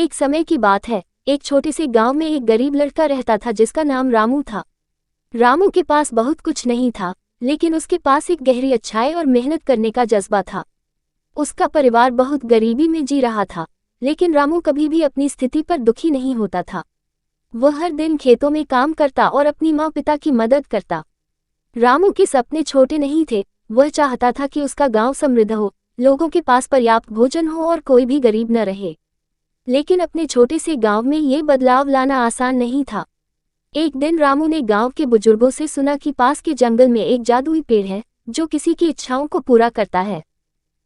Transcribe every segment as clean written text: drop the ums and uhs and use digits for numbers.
एक समय की बात है, एक छोटे से गांव में एक गरीब लड़का रहता था जिसका नाम रामू था। रामू के पास बहुत कुछ नहीं था, लेकिन उसके पास एक गहरी अच्छाई और मेहनत करने का जज्बा था। उसका परिवार बहुत गरीबी में जी रहा था, लेकिन रामू कभी भी अपनी स्थिति पर दुखी नहीं होता था। वह हर दिन खेतों में काम करता और अपनी माँ पिता की मदद करता। रामू के सपने छोटे नहीं थे, वह चाहता था कि उसका गांव समृद्ध हो, लोगों के पास पर्याप्त भोजन हो और कोई भी गरीब न रहे। लेकिन अपने छोटे से गांव में ये बदलाव लाना आसान नहीं था। एक दिन रामू ने गांव के बुजुर्गों से सुना कि पास के जंगल में एक जादुई पेड़ है जो किसी की इच्छाओं को पूरा करता है।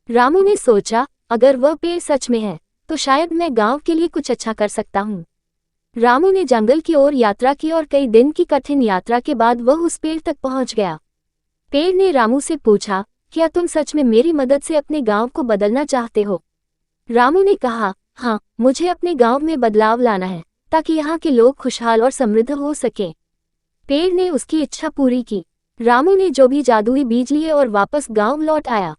रामू ने सोचा, अगर वह पेड़ सच में है तो शायद मैं गांव के लिए कुछ अच्छा कर सकता हूँ। रामू ने जंगल की ओर यात्रा की और कई दिन की कठिन यात्रा के बाद वह उस पेड़ तक पहुंच गया। पेड़ ने रामू से पूछा, क्या तुम सच में मेरी मदद से अपने गांव को बदलना चाहते हो? रामू ने कहा, हाँ, मुझे अपने गांव में बदलाव लाना है ताकि यहाँ के लोग खुशहाल और समृद्ध हो सकें। पेड़ ने उसकी इच्छा पूरी की। रामू ने जो भी जादुई बीज लिए और वापस गांव लौट आया।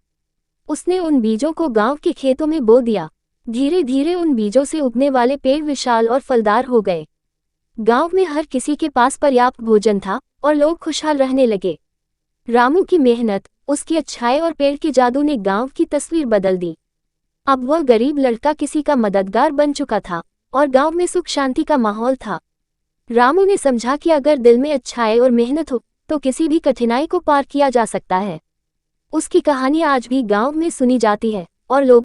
उसने उन बीजों को गांव के खेतों में बो दिया। धीरे धीरे उन बीजों से उगने वाले पेड़ विशाल और फलदार हो गए। गांव में हर किसी के पास पर्याप्त भोजन था और लोग खुशहाल रहने लगे। रामू की मेहनत, उसकी अच्छाई और पेड़ के जादू ने गांव की तस्वीर बदल दी। अब वह गरीब लड़का किसी का मददगार बन चुका था और गांव में सुख शांति का माहौल था। रामू ने समझा कि अगर दिल में अच्छाई और मेहनत हो तो किसी भी कठिनाई को पार किया जा सकता है। उसकी कहानी आज भी गांव में सुनी जाती है और लोग